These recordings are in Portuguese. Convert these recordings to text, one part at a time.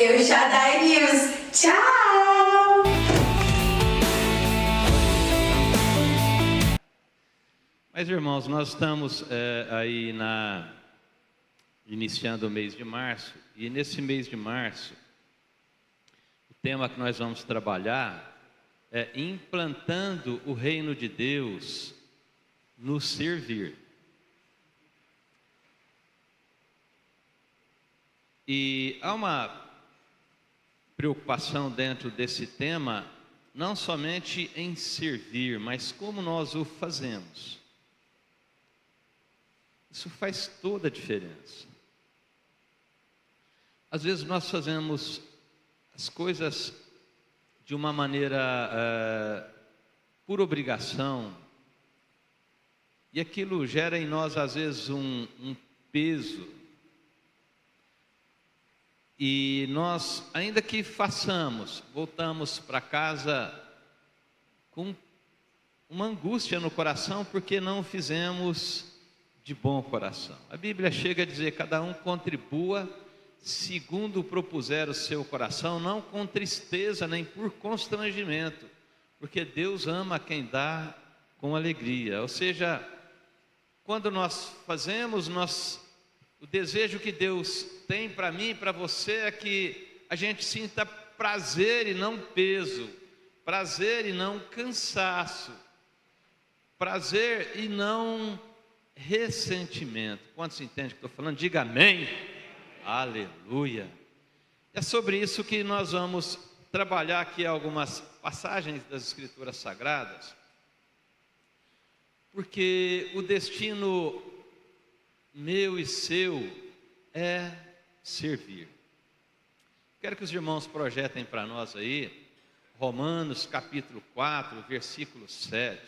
El Shaddai News. Tchau! Mas, irmãos, nós estamos aí iniciando o mês de março, e nesse mês de março, o tema que nós vamos trabalhar é implantando o reino de Deus no servir. E há uma preocupação dentro desse tema, não somente em servir, mas como nós o fazemos. Isso faz toda a diferença. Às vezes nós fazemos as coisas de uma maneira por obrigação, e aquilo gera em nós às vezes um peso. E nós, ainda que façamos, voltamos para casa com uma angústia no coração, porque não fizemos de bom coração. A Bíblia chega a dizer: cada um contribua segundo propuser o seu coração, não com tristeza nem por constrangimento, porque Deus ama quem dá com alegria. Ou seja, quando nós fazemos, o desejo que Deus tem para mim e para você é que a gente sinta prazer e não peso, prazer e não cansaço, prazer e não ressentimento. Quantos entendem o que estou falando? Diga amém. Aleluia. É sobre isso que nós vamos trabalhar aqui algumas passagens das Escrituras Sagradas, porque o destino meu e seu é servir. Quero que os irmãos projetem para nós aí Romanos capítulo 4, versículo 7,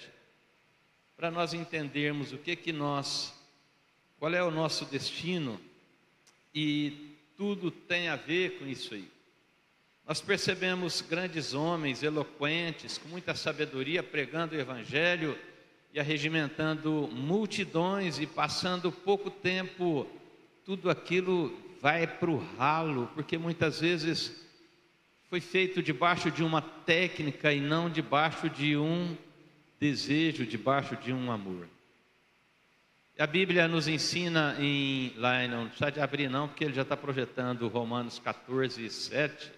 para nós entendermos qual é o nosso destino, e tudo tem a ver com isso aí. Nós percebemos grandes homens eloquentes, com muita sabedoria, pregando o Evangelho e arregimentando multidões, e passando pouco tempo, tudo aquilo vai para o ralo, porque muitas vezes foi feito debaixo de uma técnica e não debaixo de um desejo, debaixo de um amor. A Bíblia nos ensina lá, não precisa de abrir não, porque ele já está projetando Romanos 14, 7,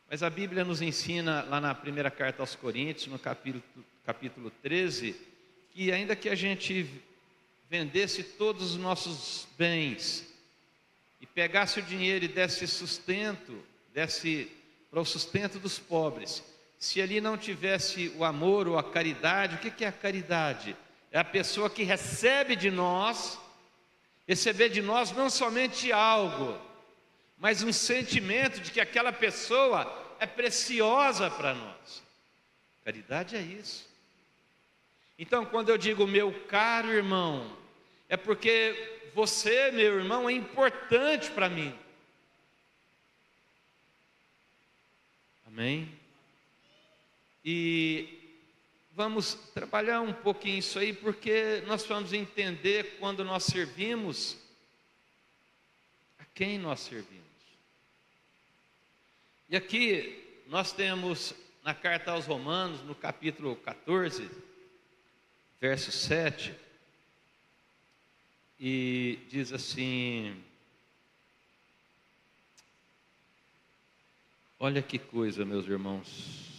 mas a Bíblia nos ensina lá na primeira carta aos Coríntios, no capítulo 13, que ainda que a gente vendesse todos os nossos bens e pegasse o dinheiro e desse para o sustento dos pobres, se ali não tivesse o amor ou a caridade. O que é a caridade? É a pessoa que recebe de nós, receber de nós não somente algo, mas um sentimento de que aquela pessoa é preciosa para nós. Caridade é isso. Então, quando eu digo meu caro irmão, é porque você, meu irmão, é importante para mim. Amém? E vamos trabalhar um pouquinho isso aí, porque nós vamos entender quando nós servimos, a quem nós servimos. E aqui nós temos na carta aos Romanos, no capítulo 14, verso 7, e diz assim, olha que coisa, meus irmãos.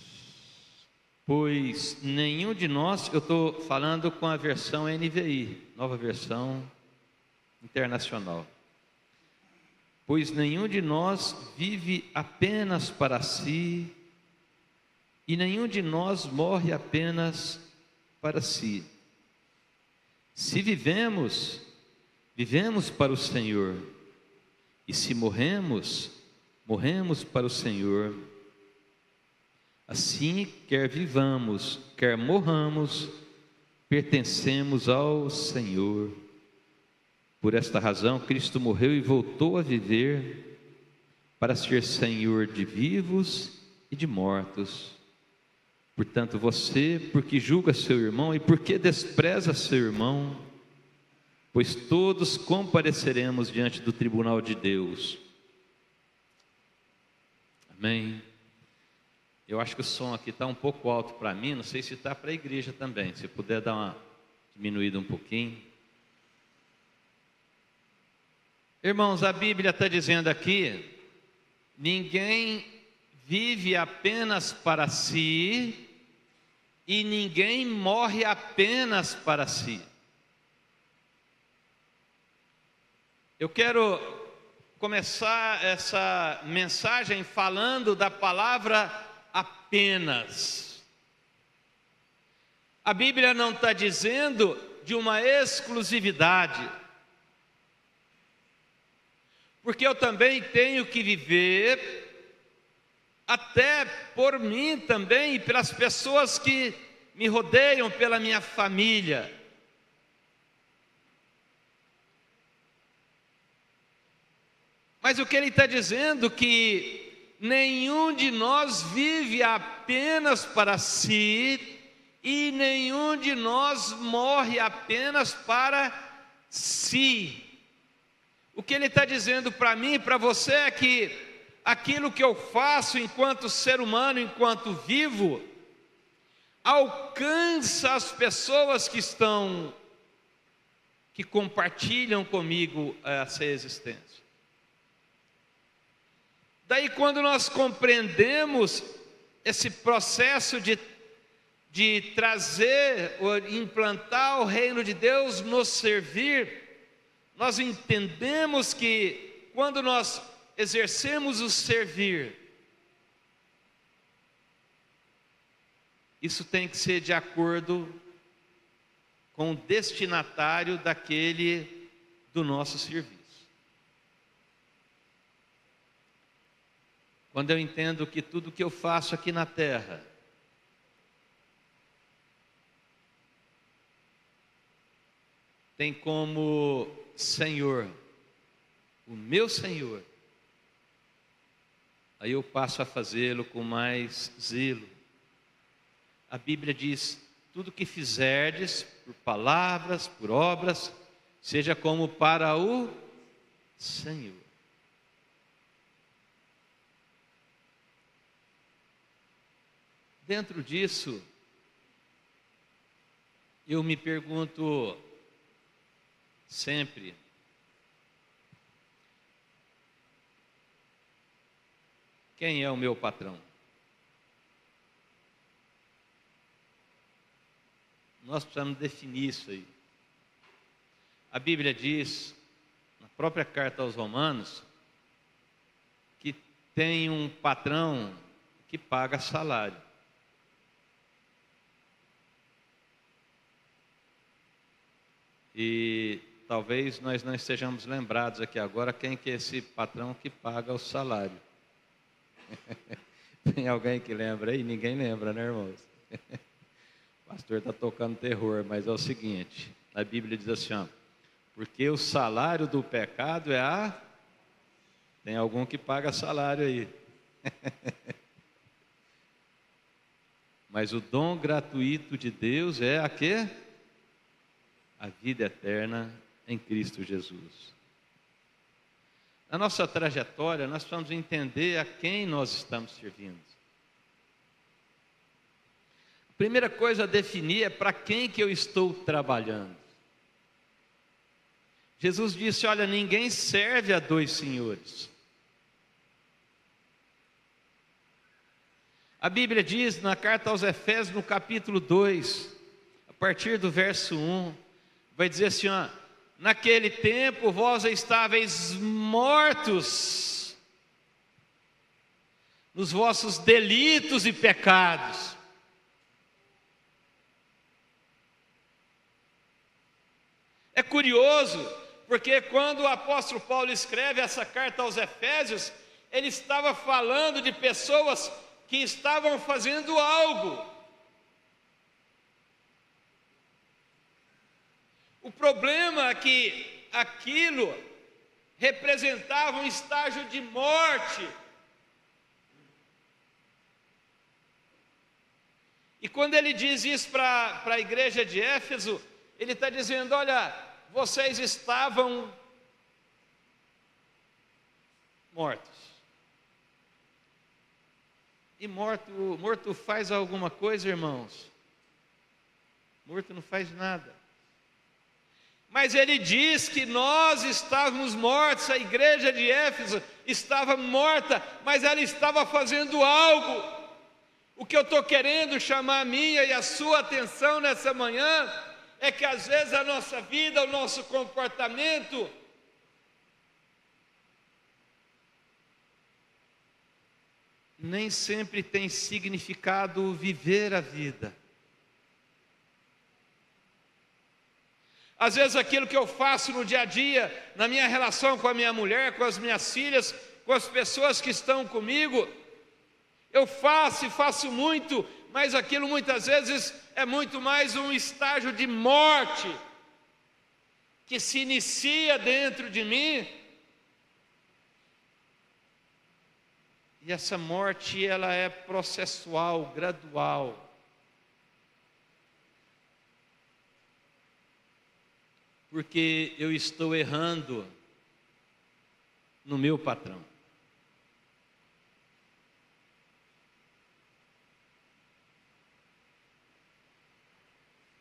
Pois nenhum de nós, eu estou falando com a versão NVI, nova versão internacional. Pois nenhum de nós vive apenas para si, e nenhum de nós morre apenas para si. Se vivemos, vivemos para o Senhor, e se morremos, morremos para o Senhor. Assim, quer vivamos, quer morramos, pertencemos ao Senhor. Por esta razão, Cristo morreu e voltou a viver para ser Senhor de vivos e de mortos. Portanto, você, porque julga seu irmão e porque despreza seu irmão, pois todos compareceremos diante do tribunal de Deus. Amém. Eu acho que o som aqui está um pouco alto para mim, não sei se está para a igreja também. Se puder dar uma diminuída um pouquinho. Irmãos, a Bíblia está dizendo aqui: ninguém vive apenas para si e ninguém morre apenas para si. Eu quero começar essa mensagem falando da palavra apenas. A Bíblia não está dizendo de uma exclusividade, porque eu também tenho que viver, até por mim também e pelas pessoas que me rodeiam, pela minha família. Mas o que ele está dizendo que nenhum de nós vive apenas para si e nenhum de nós morre apenas para si. O que ele está dizendo para mim e para você é que aquilo que eu faço enquanto ser humano, enquanto vivo, alcança as pessoas que compartilham comigo essa existência. Daí, quando nós compreendemos esse processo de trazer, ou implantar o reino de Deus, nos servir, nós entendemos que quando nós exercemos o servir, isso tem que ser de acordo com o destinatário do nosso serviço. Quando eu entendo que tudo que eu faço aqui na terra tem como Senhor o meu Senhor, aí eu passo a fazê-lo com mais zelo. A Bíblia diz: tudo que fizerdes, por palavras, por obras, seja como para o Senhor. Dentro disso, eu me pergunto sempre: quem é o meu patrão? Nós precisamos definir isso aí. A Bíblia diz, na própria carta aos Romanos, que tem um patrão que paga salário. E talvez nós não estejamos lembrados aqui agora quem que é esse patrão que paga o salário. Tem alguém que lembra aí? Ninguém lembra, né, irmãos? O pastor está tocando terror, mas é o seguinte: a Bíblia diz assim, ó, porque o salário do pecado é Tem algum que paga salário aí. Mas o dom gratuito de Deus é a quê? A vida eterna em Cristo Jesus. Na nossa trajetória, nós precisamos entender a quem nós estamos servindo. A primeira coisa a definir é para quem que eu estou trabalhando. Jesus disse, olha, ninguém serve a dois senhores. A Bíblia diz na carta aos Efésios, no capítulo 2, a partir do verso 1, vai dizer assim, ó, naquele tempo vós estáveis mortos nos vossos delitos e pecados. É curioso, porque quando o apóstolo Paulo escreve essa carta aos Efésios, ele estava falando de pessoas que estavam fazendo algo. O problema é que aquilo representava um estágio de morte. E quando ele diz isso para a igreja de Éfeso, ele está dizendo, olha, vocês estavam mortos. E morto faz alguma coisa, irmãos? Morto não faz nada. Mas ele diz que nós estávamos mortos, a igreja de Éfeso estava morta, mas ela estava fazendo algo. O que eu estou querendo chamar a minha e a sua atenção nessa manhã é que às vezes a nossa vida, o nosso comportamento nem sempre tem significado viver a vida. Às vezes aquilo que eu faço no dia a dia, na minha relação com a minha mulher, com as minhas filhas, com as pessoas que estão comigo, eu faço e faço muito, mas aquilo muitas vezes é muito mais um estágio de morte que se inicia dentro de mim. E essa morte, ela é processual, gradual. Porque eu estou errando no meu patrão.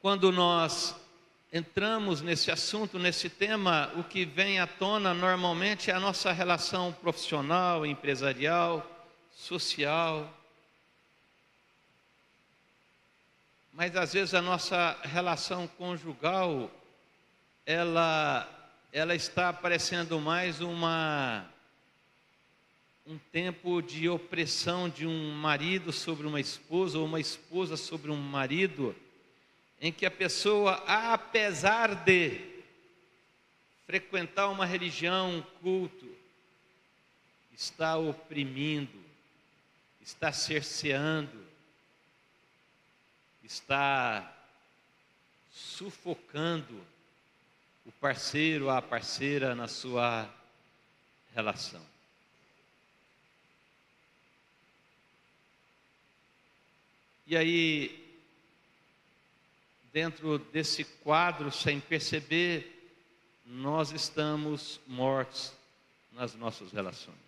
Quando nós entramos nesse assunto, nesse tema, o que vem à tona normalmente é a nossa relação profissional, empresarial, social. Mas às vezes a nossa relação conjugal, ela está parecendo mais um tempo de opressão de um marido sobre uma esposa, ou uma esposa sobre um marido, em que a pessoa, apesar de frequentar uma religião, um culto, está oprimindo, está cerceando, está sufocando o parceiro, a parceira na sua relação. E aí, dentro desse quadro, sem perceber, nós estamos mortos nas nossas relações.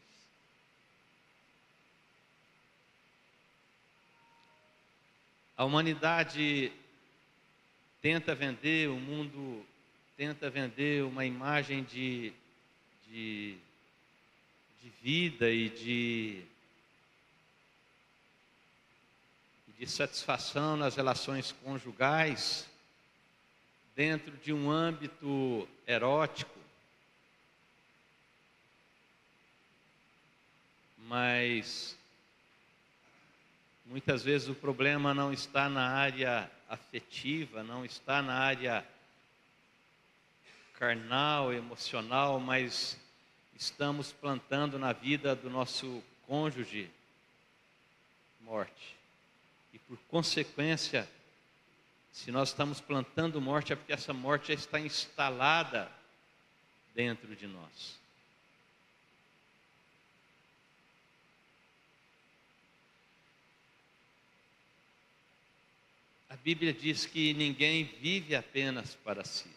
A humanidade tenta vender, o mundo tenta vender uma imagem de vida e de satisfação nas relações conjugais dentro de um âmbito erótico, mas muitas vezes o problema não está na área afetiva, não está na área carnal, emocional, mas estamos plantando na vida do nosso cônjuge morte. E por consequência, se nós estamos plantando morte, é porque essa morte já está instalada dentro de nós. A Bíblia diz que ninguém vive apenas para si.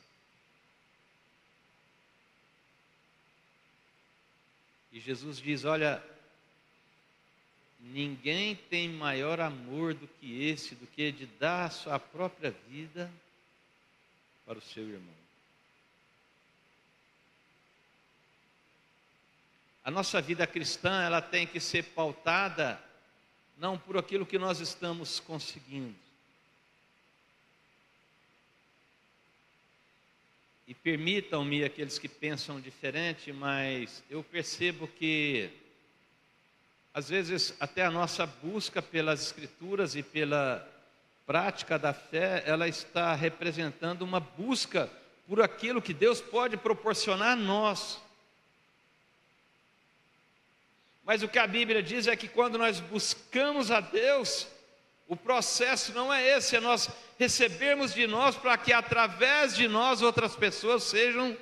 E Jesus diz, olha, ninguém tem maior amor do que esse, do que de dar a sua própria vida para o seu irmão. A nossa vida cristã, ela tem que ser pautada não por aquilo que nós estamos conseguindo. E permitam-me aqueles que pensam diferente, mas eu percebo que às vezes até a nossa busca pelas Escrituras e pela prática da fé, ela está representando uma busca por aquilo que Deus pode proporcionar a nós. Mas o que a Bíblia diz é que quando nós buscamos a Deus, o processo não é esse, é nós recebermos de nós para que através de nós outras pessoas sejam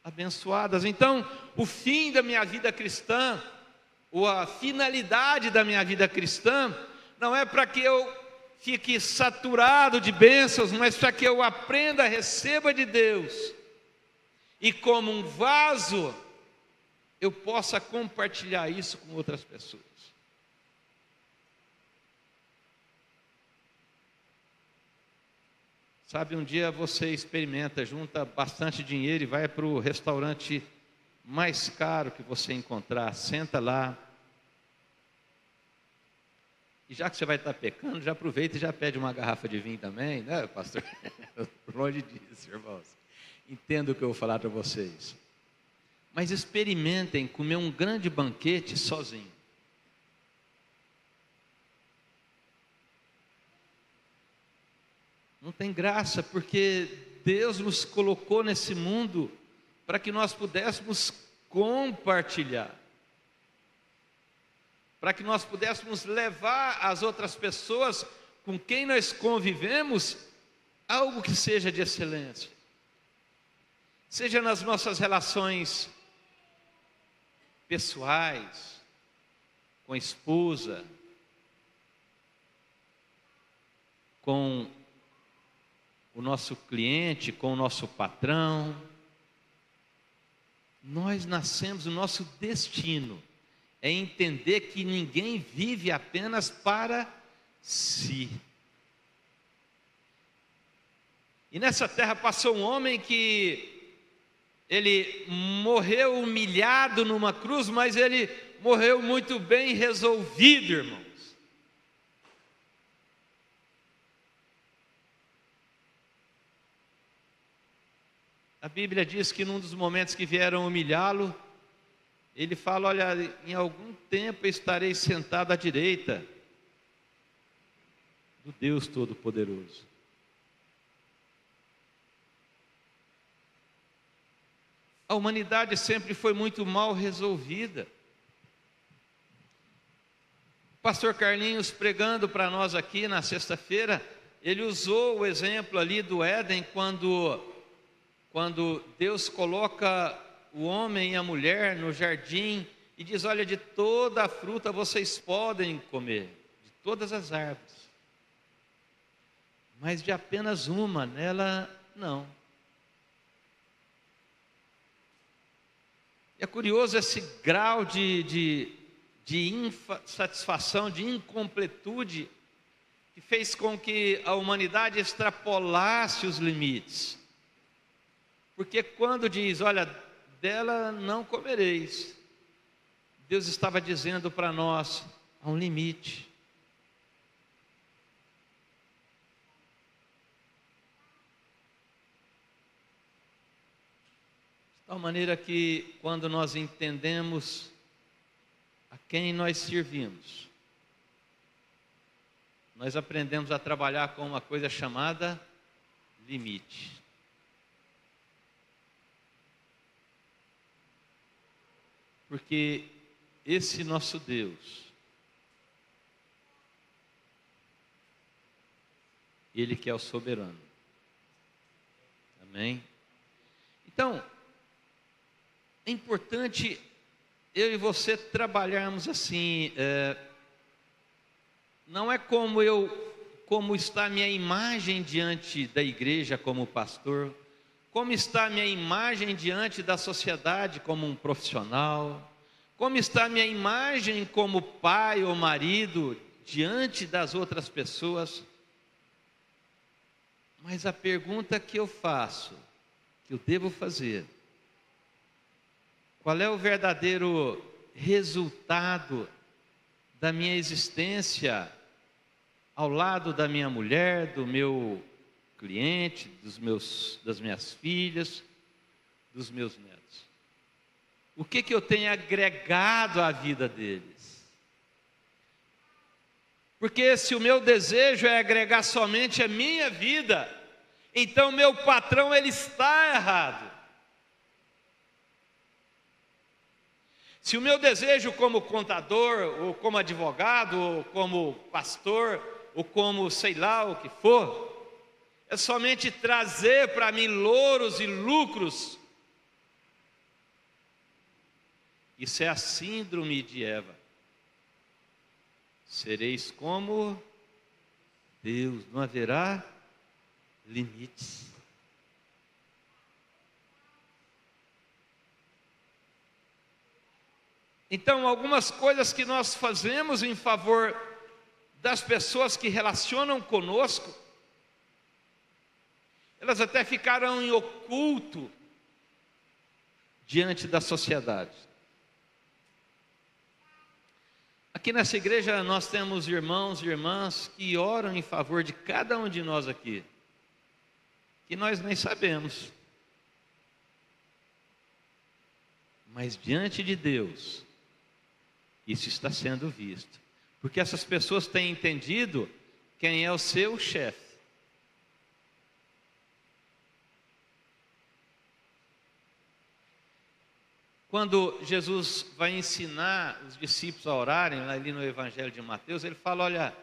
abençoadas. Então, o fim da minha vida cristã, ou a finalidade da minha vida cristã, não é para que eu fique saturado de bênçãos, mas para que eu aprenda, receba de Deus, e como um vaso, eu possa compartilhar isso com outras pessoas. Sabe, um dia você experimenta, junta bastante dinheiro e vai para o restaurante mais caro que você encontrar, senta lá. E já que você vai estar pecando, já aproveita e já pede uma garrafa de vinho também, né, pastor? Longe disso, irmãos. Entendo o que eu vou falar para vocês. Mas experimentem comer um grande banquete sozinho. Não tem graça, porque Deus nos colocou nesse mundo para que nós pudéssemos compartilhar, para que nós pudéssemos levar às outras pessoas com quem nós convivemos algo que seja de excelência, seja nas nossas relações pessoais, com a esposa, com o nosso cliente, com o nosso patrão. Nós nascemos, o nosso destino é entender que ninguém vive apenas para si. E nessa terra passou um homem que ele morreu humilhado numa cruz, mas ele morreu muito bem resolvido, irmão. A Bíblia diz que num dos momentos que vieram humilhá-lo, ele fala: olha, em algum tempo estarei sentado à direita do Deus Todo-Poderoso. A humanidade sempre foi muito mal resolvida. O pastor Carlinhos, pregando para nós aqui na sexta-feira, ele usou o exemplo ali do Éden, quando Deus coloca o homem e a mulher no jardim e diz: olha, de toda a fruta vocês podem comer, de todas as árvores, mas de apenas uma, nela não. É curioso esse grau de insatisfação, de incompletude, que fez com que a humanidade extrapolasse os limites. Porque quando diz: olha, dela não comereis, Deus estava dizendo para nós: há um limite. De tal maneira que, quando nós entendemos a quem nós servimos, nós aprendemos a trabalhar com uma coisa chamada limite. Porque esse nosso Deus, Ele que é o soberano. Amém? Então, é importante eu e você trabalharmos assim. Não é como está a minha imagem diante da igreja como pastor, como está a minha imagem diante da sociedade como um profissional, como está a minha imagem como pai ou marido diante das outras pessoas. Mas a pergunta que eu faço, que eu devo fazer: qual é o verdadeiro resultado da minha existência ao lado da minha mulher, do meu cliente, das minhas filhas, dos meus netos? O que eu tenho agregado à vida deles? Porque se o meu desejo é agregar somente a minha vida, então meu patrão, ele está errado. Se o meu desejo como contador, ou como advogado, ou como pastor, ou como sei lá o que for, é somente trazer para mim louros e lucros, isso é a síndrome de Eva. Sereis como Deus, não haverá limites. Então, algumas coisas que nós fazemos em favor das pessoas que relacionam conosco, Elas até ficaram em oculto diante da sociedade. Aqui nessa igreja nós temos irmãos e irmãs que oram em favor de cada um de nós aqui, que nós nem sabemos. Mas diante de Deus, isso está sendo visto. Porque essas pessoas têm entendido quem é o seu chefe. Quando Jesus vai ensinar os discípulos a orarem, ali no Evangelho de Mateus, ele fala: olha,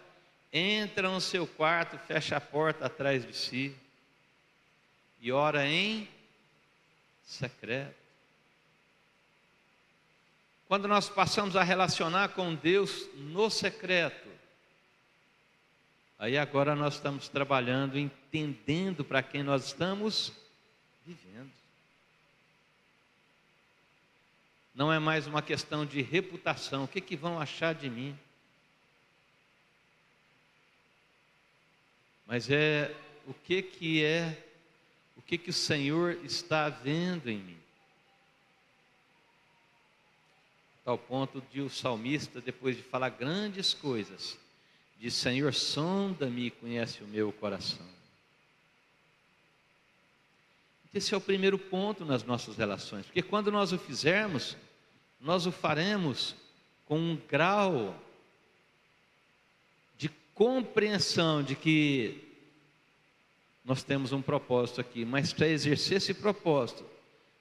entra no seu quarto, fecha a porta atrás de si e ora em secreto. Quando nós passamos a relacionar com Deus no secreto, aí agora nós estamos trabalhando, entendendo para quem nós estamos vivendo. Não é mais uma questão de reputação. O que vão achar de mim? Mas é o que o Senhor está vendo em mim. Tal ponto de o salmista, depois de falar grandes coisas, diz: Senhor, sonda-me e conhece o meu coração. Esse é o primeiro ponto nas nossas relações, porque quando nós o fizermos, nós o faremos com um grau de compreensão de que nós temos um propósito aqui, mas para exercer esse propósito,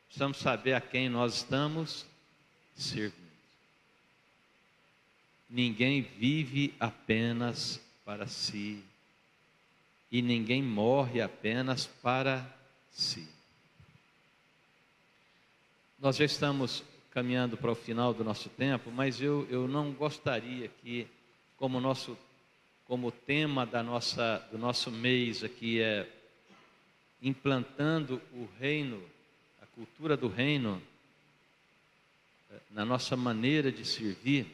precisamos saber a quem nós estamos servindo. Ninguém vive apenas para si, e ninguém morre apenas para si. Nós já estamos caminhando para o final do nosso tempo, mas eu não gostaria que, como tema do nosso mês aqui é implantando o reino, a cultura do reino, na nossa maneira de servir,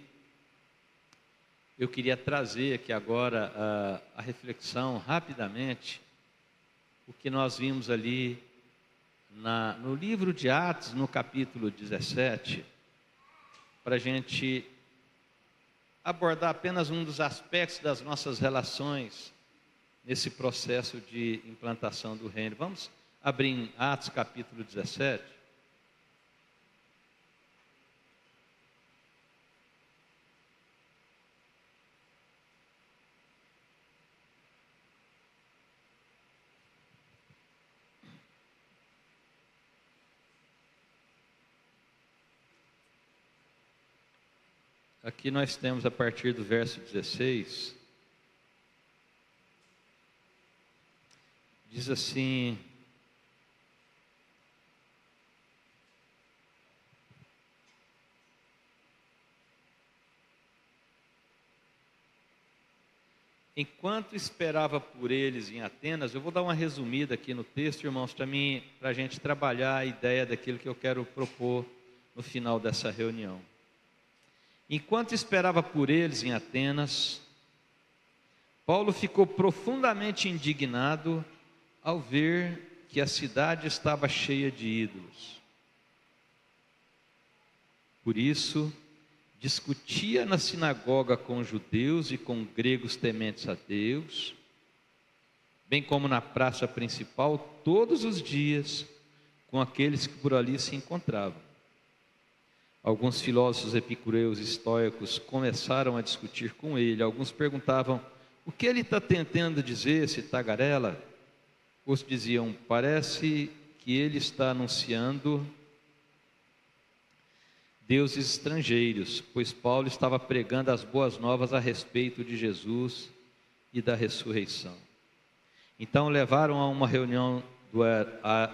eu queria trazer aqui agora a reflexão rapidamente, o que nós vimos ali no livro de Atos, no capítulo 17, para a gente abordar apenas um dos aspectos das nossas relações nesse processo de implantação do reino. Vamos abrir em Atos capítulo 17. Aqui nós temos a partir do verso 16, diz assim: enquanto esperava por eles em Atenas, eu vou dar uma resumida aqui no texto, irmãos, para a gente trabalhar a ideia daquilo que eu quero propor no final dessa reunião. Enquanto esperava por eles em Atenas, Paulo ficou profundamente indignado ao ver que a cidade estava cheia de ídolos. Por isso, discutia na sinagoga com judeus e com gregos tementes a Deus, bem como na praça principal, todos os dias, com aqueles que por ali se encontravam. Alguns filósofos epicureus e estoicos começaram a discutir com ele. Alguns perguntavam: o que ele está tentando dizer, esse tagarela? Outros diziam: parece que ele está anunciando deuses estrangeiros, pois Paulo estava pregando as boas novas a respeito de Jesus e da ressurreição. Então levaram a uma reunião do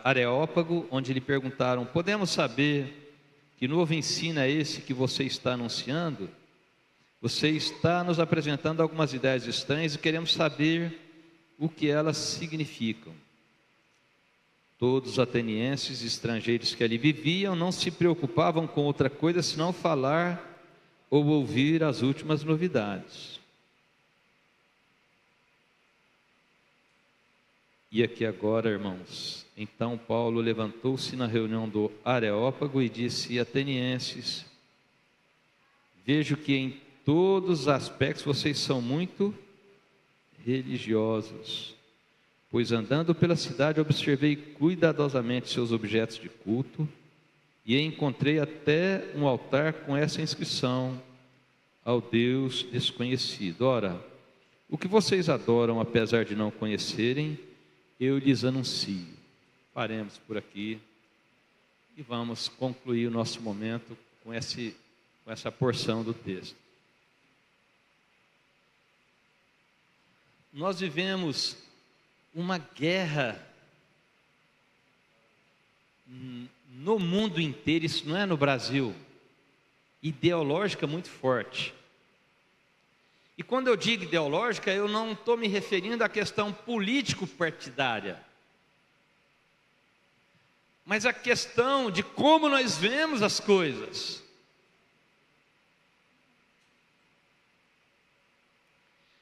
Areópago, onde lhe perguntaram: podemos saber que novo ensino é esse que você está anunciando? Você está nos apresentando algumas ideias estranhas e queremos saber o que elas significam. Todos os atenienses e estrangeiros que ali viviam não se preocupavam com outra coisa senão falar ou ouvir as últimas novidades. E aqui agora, irmãos, então Paulo levantou-se na reunião do Areópago e disse: atenienses, vejo que em todos os aspectos vocês são muito religiosos, pois andando pela cidade observei cuidadosamente seus objetos de culto e encontrei até um altar com essa inscrição: ao Deus desconhecido. Ora, o que vocês adoram, apesar de não conhecerem, eu lhes anuncio. Paremos por aqui e vamos concluir o nosso momento com essa porção do texto. Nós vivemos uma guerra no mundo inteiro, isso não é no Brasil, ideológica muito forte. E quando eu digo ideológica, eu não estou me referindo à questão político-partidária, mas à questão de como nós vemos as coisas.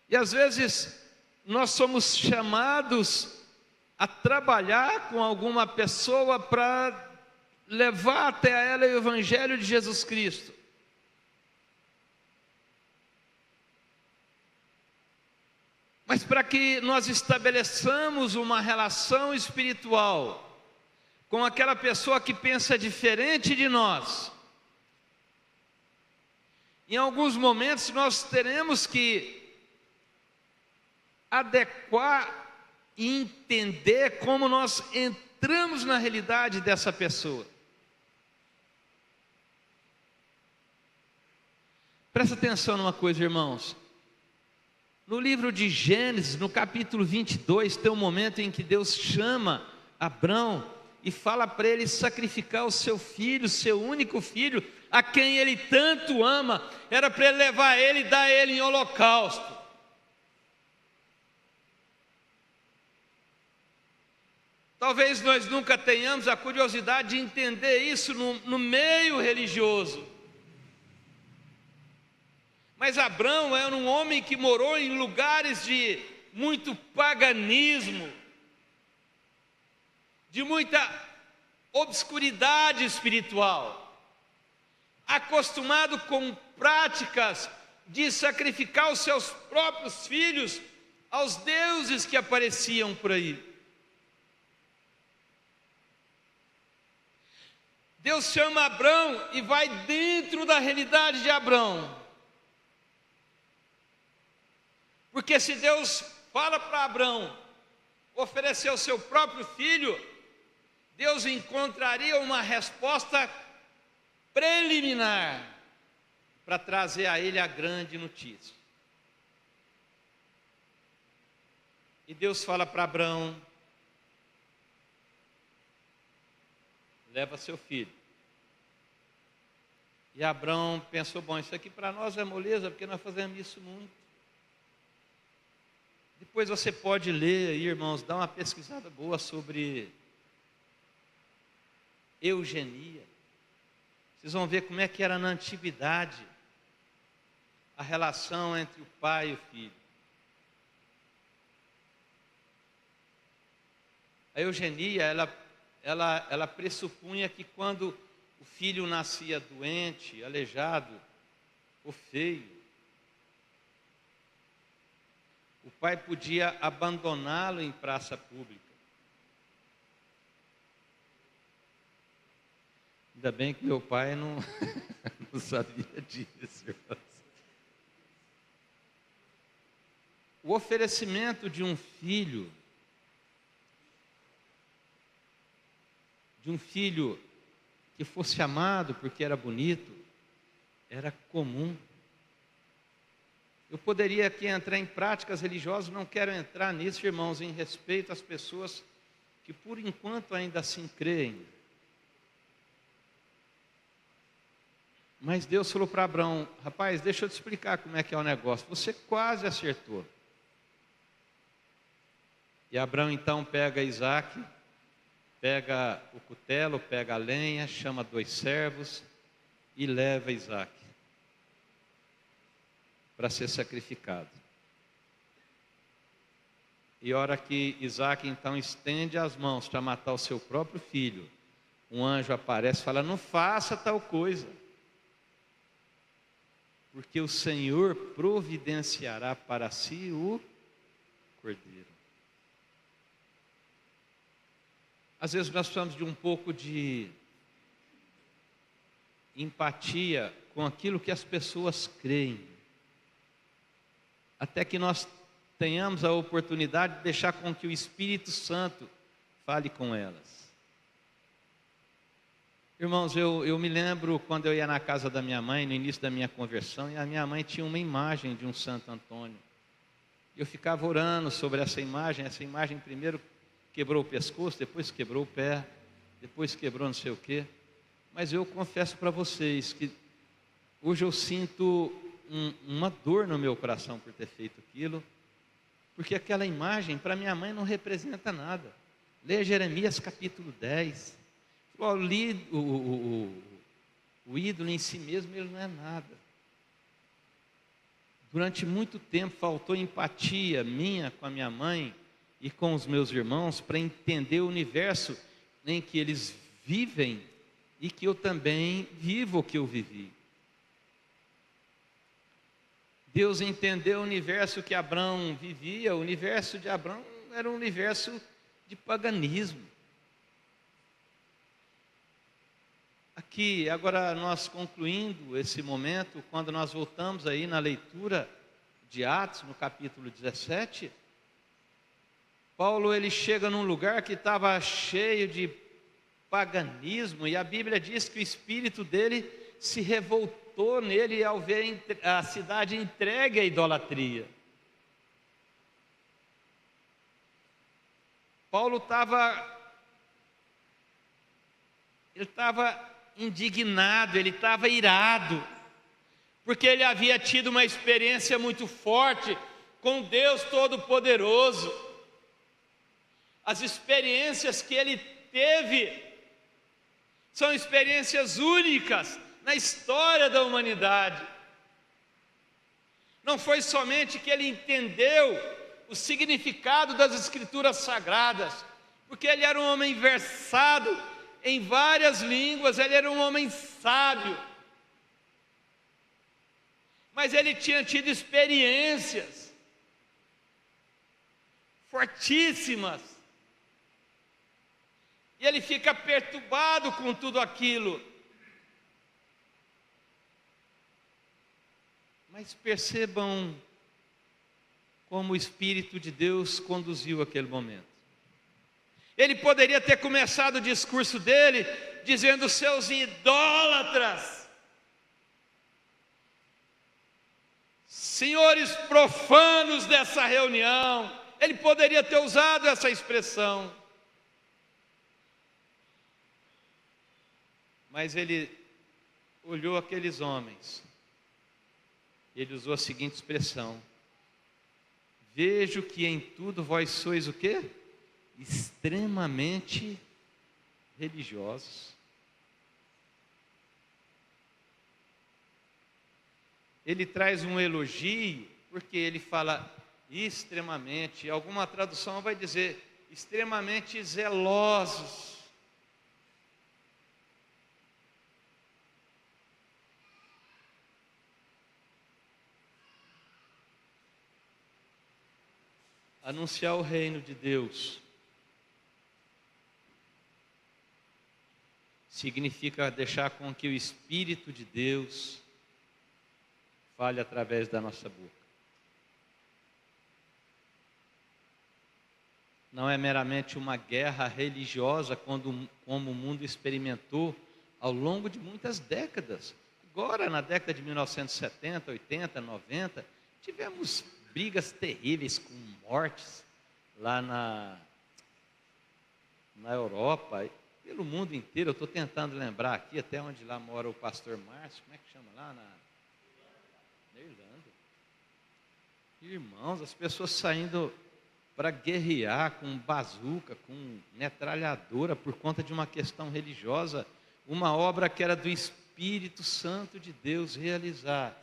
E às vezes nós somos chamados a trabalhar com alguma pessoa para levar até ela o Evangelho de Jesus Cristo. Mas para que nós estabeleçamos uma relação espiritual com aquela pessoa que pensa diferente de nós, em alguns momentos nós teremos que adequar e entender como nós entramos na realidade dessa pessoa. Presta atenção numa coisa, irmãos. No livro de Gênesis, no capítulo 22, tem um momento em que Deus chama Abrão e fala para ele sacrificar o seu filho, seu único filho, a quem ele tanto ama. Era para ele levar ele e dar ele em holocausto. Talvez nós nunca tenhamos a curiosidade de entender isso no meio religioso. Mas Abrão era um homem que morou em lugares de muito paganismo, de muita obscuridade espiritual, acostumado com práticas de sacrificar os seus próprios filhos aos deuses que apareciam por aí. Deus chama Abrão e vai dentro da realidade de Abrão. Porque se Deus fala para Abrão oferecer o seu próprio filho, Deus encontraria uma resposta preliminar para trazer a ele a grande notícia. E Deus fala para Abrão: leva seu filho. E Abrão pensou: bom, isso aqui para nós é moleza, porque nós fazemos isso muito. Depois você pode ler aí, irmãos, dar uma pesquisada boa sobre eugenia. Vocês vão ver como é que era na antiguidade a relação entre o pai e o filho. A eugenia, ela pressupunha que quando o filho nascia doente, aleijado ou feio, o pai podia abandoná-lo em praça pública. Ainda bem que meu pai não, não sabia disso, irmãos. O oferecimento de um filho que fosse amado porque era bonito, era comum. Eu poderia aqui entrar em práticas religiosas, não quero entrar nisso, irmãos, em respeito às pessoas que por enquanto ainda assim creem. Mas Deus falou para Abraão: rapaz, deixa eu te explicar como é que é o negócio, você quase acertou. E Abraão então pega Isaac, pega o cutelo, pega a lenha, chama 2 servos e leva Isaac para ser sacrificado. E a hora que Isaac então estende as mãos para matar o seu próprio filho, um anjo aparece e fala: não faça tal coisa, porque o Senhor providenciará para si o cordeiro. Às vezes nós precisamos de um pouco de empatia com aquilo que as pessoas creem, até que nós tenhamos a oportunidade de deixar com que o Espírito Santo fale com elas. Irmãos, eu me lembro quando eu ia na casa da minha mãe, no início da minha conversão, e a minha mãe tinha uma imagem de um Santo Antônio. Eu ficava orando sobre essa imagem primeiro quebrou o pescoço, depois quebrou o pé, depois quebrou não sei o quê. Mas eu confesso para vocês que hoje eu sinto uma dor no meu coração por ter feito aquilo, porque aquela imagem para minha mãe não representa nada. Leia Jeremias capítulo 10. O ídolo em si mesmo, ele não é nada. Durante muito tempo faltou empatia minha com a minha mãe e com os meus irmãos para entender o universo em que eles vivem e que eu também vivo o que eu vivi. Deus entendeu o universo que Abraão vivia. O universo de Abraão era um universo de paganismo. Aqui, agora nós concluindo esse momento, quando nós voltamos aí na leitura de Atos, no capítulo 17, Paulo ele chega num lugar que estava cheio de paganismo, e a Bíblia diz que o espírito dele se revoltou nele ao ver a cidade entregue à idolatria. Paulo estava indignado, ele estava irado, porque ele havia tido uma experiência muito forte com Deus Todo-Poderoso. As experiências que ele teve são experiências únicas na história da humanidade. Não foi somente que ele entendeu o significado das Escrituras Sagradas, porque ele era um homem versado em várias línguas, ele era um homem sábio, mas ele tinha tido experiências fortíssimas, e ele fica perturbado com tudo aquilo. Mas percebam como o Espírito de Deus conduziu aquele momento. Ele poderia ter começado o discurso dele dizendo: seus idólatras, senhores profanos dessa reunião. Ele poderia ter usado essa expressão, mas ele olhou aqueles homens, ele usou a seguinte expressão: vejo que em tudo vós sois o quê? Extremamente religiosos. Ele traz um elogio, porque ele fala extremamente, alguma tradução vai dizer extremamente zelosos. Anunciar o reino de Deus significa deixar com que o Espírito de Deus fale através da nossa boca. Não é meramente uma guerra religiosa, como o mundo experimentou ao longo de muitas décadas. Agora, na década de 1970, 80, 90, tivemos brigas terríveis com mortes lá na Europa, pelo mundo inteiro. Eu estou tentando lembrar aqui, até onde lá mora o pastor Márcio, como é que chama lá? Na Irlanda. Irmãos, as pessoas saindo para guerrear com bazuca, com metralhadora, por conta de uma questão religiosa, uma obra que era do Espírito Santo de Deus realizar.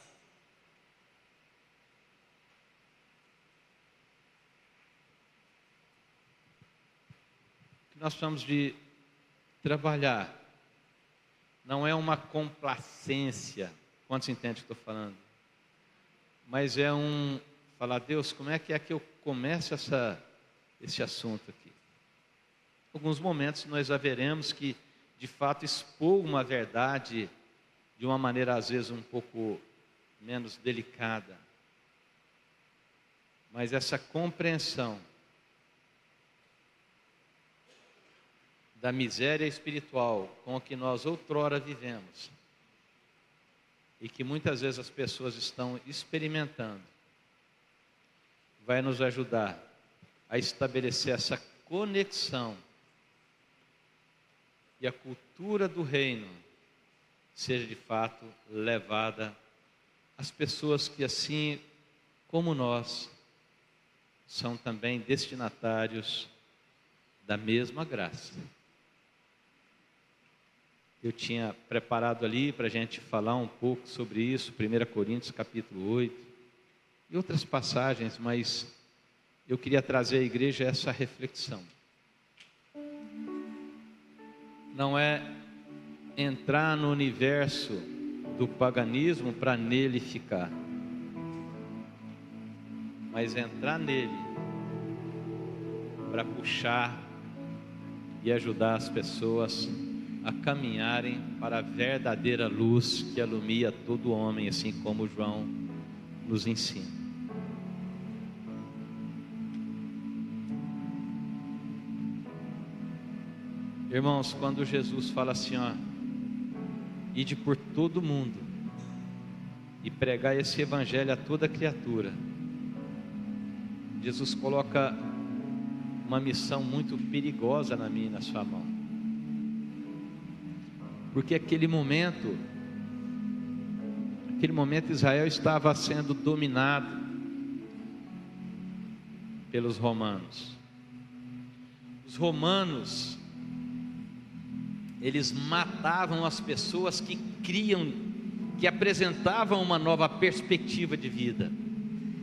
nós precisamos de trabalhar. Não é uma complacência, quantos entendem o que estou falando? Mas é falar, Deus, como é que eu começo esse assunto aqui? Alguns momentos nós haveremos que, de fato, expor uma verdade de uma maneira, às vezes, um pouco menos delicada. Mas essa compreensão da miséria espiritual com a que nós outrora vivemos e que muitas vezes as pessoas estão experimentando, vai nos ajudar a estabelecer essa conexão e a cultura do reino seja de fato levada às pessoas que, assim como nós, são também destinatários da mesma graça. Eu tinha preparado ali para a gente falar um pouco sobre isso, 1 Coríntios capítulo 8, e outras passagens, mas eu queria trazer à igreja essa reflexão. Não é entrar no universo do paganismo para nele ficar, mas entrar nele para puxar e ajudar as pessoas a caminharem para a verdadeira luz que alumia todo homem, assim como João nos ensina. Irmãos, quando Jesus fala assim, ide por todo mundo e pregar esse evangelho a toda criatura, Jesus coloca uma missão muito perigosa na minha e na sua mão. Porque aquele momento Israel estava sendo dominado pelos romanos. Os romanos, eles matavam as pessoas que criam, que apresentavam uma nova perspectiva de vida.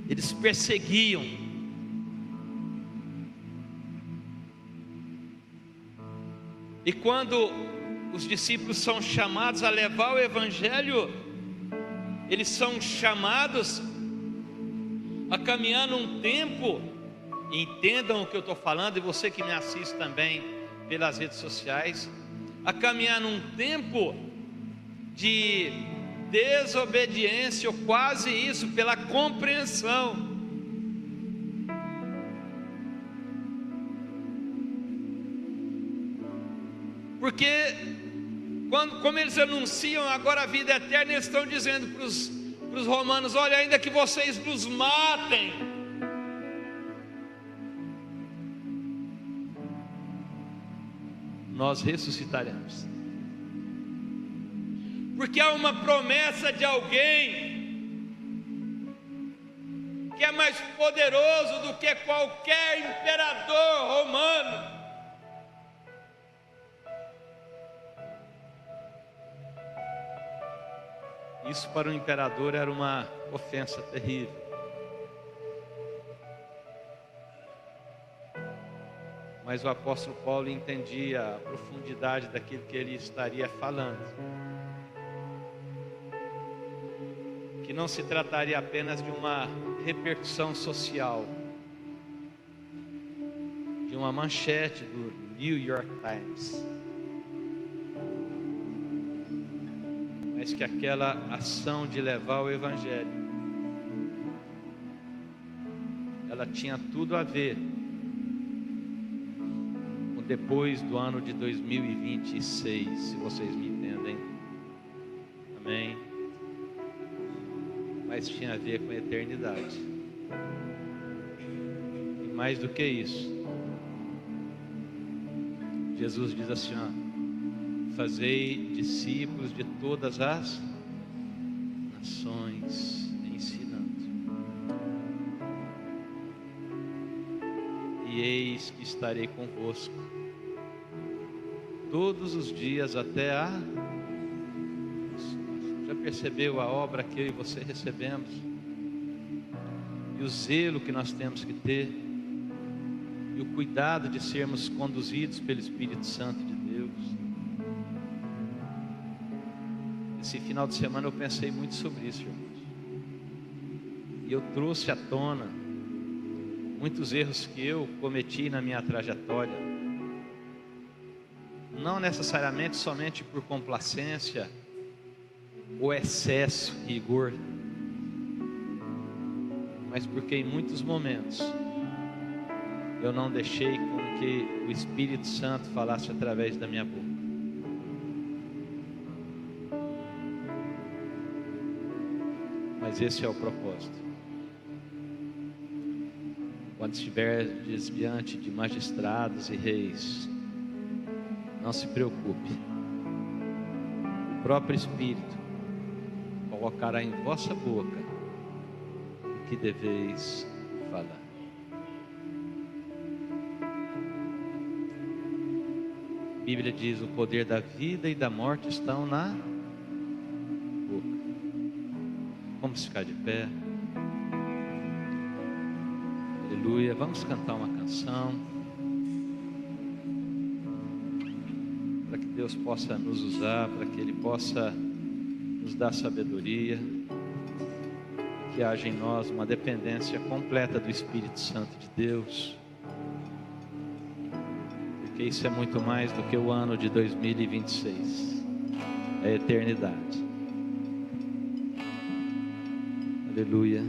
Eles perseguiam. E quando os discípulos são chamados a levar o evangelho, eles são chamados a caminhar num tempo, entendam o que eu estou falando, e você que me assiste também pelas redes sociais, a caminhar num tempo de desobediência, ou quase isso, pela compreensão. Porque como eles anunciam agora a vida eterna, eles estão dizendo para os romanos, olha, ainda que vocês nos matem, nós ressuscitaremos. Porque há uma promessa de alguém que é mais poderoso do que qualquer imperador romano. Isso para o imperador era uma ofensa terrível. Mas o apóstolo Paulo entendia a profundidade daquilo que ele estaria falando. Que não se trataria apenas de uma repercussão social, de uma manchete do New York Times, mas que aquela ação de levar o evangelho, ela tinha tudo a ver com depois do ano de 2026, se vocês me entendem, amém? Mas tinha a ver com a eternidade, e mais do que isso, Jesus diz assim, fazei discípulos de todas as nações, ensinando. E eis que estarei convosco todos os dias até a... Já percebeu a obra que eu e você recebemos? E o zelo que nós temos que ter? e o cuidado de sermos conduzidos pelo Espírito Santo de Deus. Esse final de semana eu pensei muito sobre isso, irmãos. E eu trouxe à tona muitos erros que eu cometi na minha trajetória. Não necessariamente somente por complacência ou excesso, rigor, mas porque em muitos momentos eu não deixei com que o Espírito Santo falasse através da minha boca. Mas esse é o propósito. Quando estiveres diante de magistrados e reis, não se preocupe. O próprio Espírito colocará em vossa boca o que deveis falar. A Bíblia diz: o poder da vida e da morte estão na boca. Vamos ficar de pé. Aleluia. Vamos cantar uma canção para que Deus possa nos usar, para que Ele possa nos dar sabedoria, que haja em nós uma dependência completa do Espírito Santo de Deus, porque isso é muito mais do que o ano de 2026, é a eternidade. Aleluia.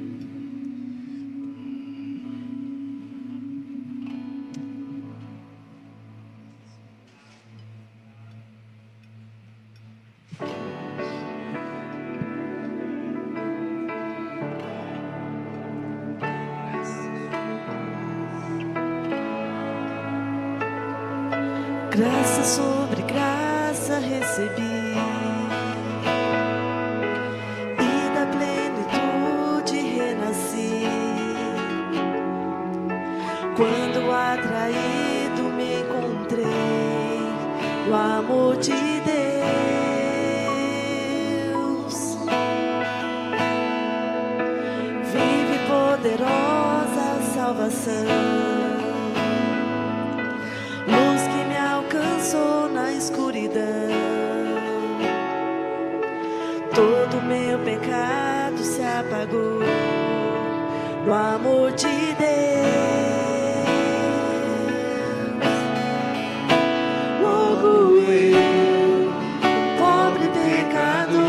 Graça sobre graça recebi, e da plenitude renasci. Quando atraído me encontrei no amor de Deus, vive poderosa salvação. Na escuridão, todo meu pecado se apagou no amor de Deus. Logo eu, pobre pecador,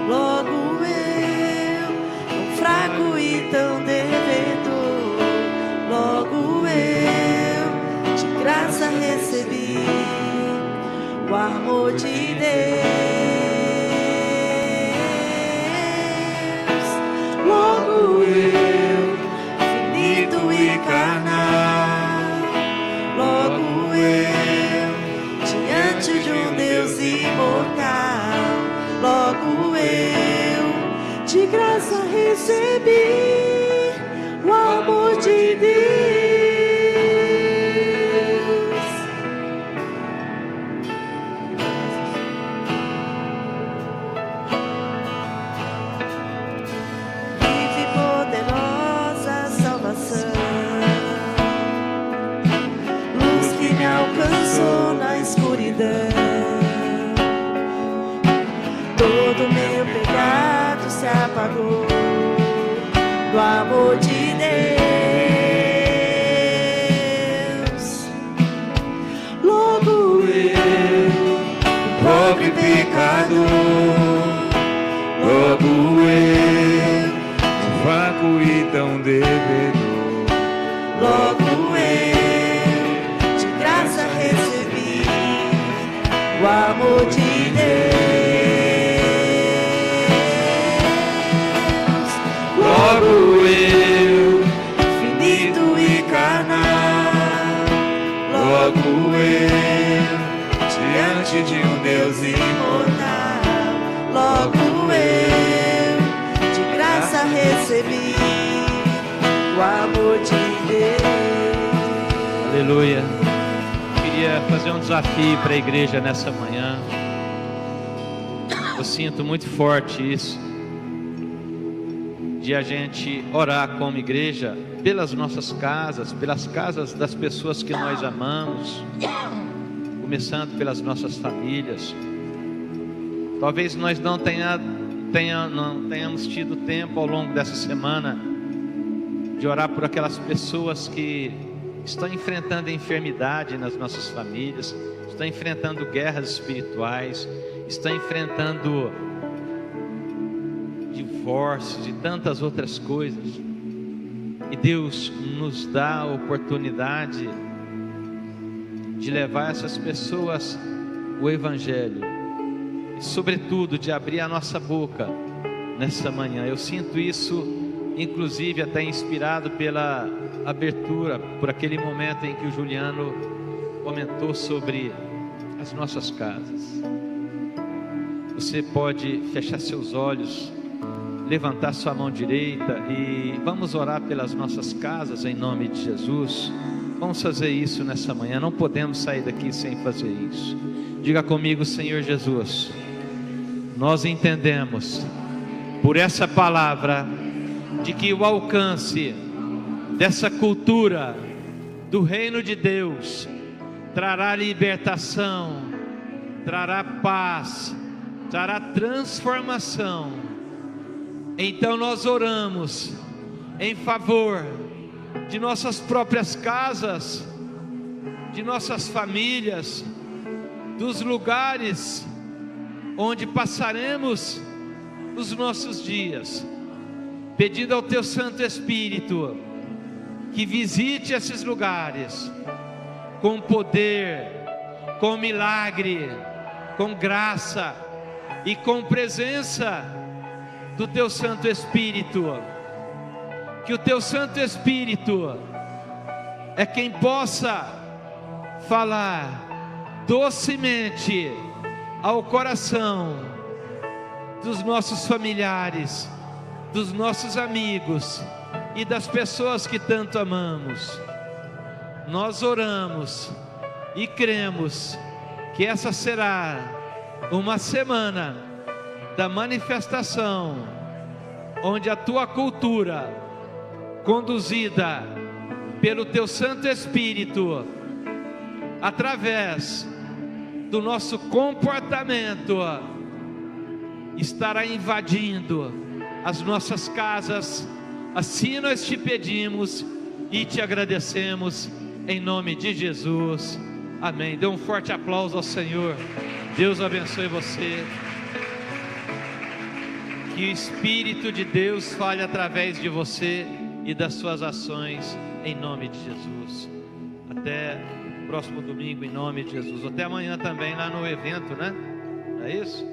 logo eu, tão fraco e tão devedor, logo eu, de graça recebi o amor de Deus. Logo eu, finito e carnal, logo eu, diante de um Deus imortal, logo eu, de graça recebi o amor de Deus. Todo meu pecado se apagou do amor de Deus. Logo eu, pobre pecador, logo eu, fraco e tão devedor, logo eu, de graça recebi o amor de Deus. logo eu, Finito e carnal, logo eu, diante de um Deus imortal, logo eu, de graça recebi o amor de Deus. Aleluia. Queria fazer um desafio para a igreja nessa manhã. Eu sinto muito forte isso. de a gente orar como igreja pelas nossas casas, pelas casas das pessoas que nós amamos, começando pelas nossas famílias. Talvez nós não tenhamos tido tempo ao longo dessa semana de orar por aquelas pessoas que estão enfrentando enfermidade nas nossas famílias, estão enfrentando guerras espirituais, estão enfrentando divórcios e tantas outras coisas. E Deus nos dá a oportunidade de levar essas pessoas o Evangelho e, sobretudo, de abrir a nossa boca nessa manhã. Eu sinto isso, inclusive, até inspirado pela abertura, por aquele momento em que o Juliano comentou sobre as nossas casas. Você pode fechar seus olhos, levantar sua mão direita e vamos orar pelas nossas casas em nome de Jesus. Vamos fazer isso nessa manhã, não podemos sair daqui sem fazer isso. Diga comigo: Senhor Jesus, nós entendemos por essa palavra de que o alcance dessa cultura do reino de Deus trará libertação, trará paz, trará transformação. Então nós oramos em favor de nossas próprias casas, de nossas famílias, dos lugares onde passaremos os nossos dias, pedindo ao Teu Santo Espírito que visite esses lugares com poder, com milagre, com graça e com presença do Teu Santo Espírito. Que o Teu Santo Espírito é quem possa falar docemente ao coração dos nossos familiares, dos nossos amigos e das pessoas que tanto amamos. Nós oramos e cremos que essa será uma semana da manifestação, onde a Tua cultura, conduzida pelo Teu Santo Espírito, através do nosso comportamento, estará invadindo as nossas casas. Assim nós te pedimos e te agradecemos em nome de Jesus, amém. Dê um forte aplauso ao Senhor. Deus abençoe você. Que o Espírito de Deus fale através de você e das suas ações em nome de Jesus. Até o próximo domingo em nome de Jesus. Até amanhã também lá no evento, né? Não é isso?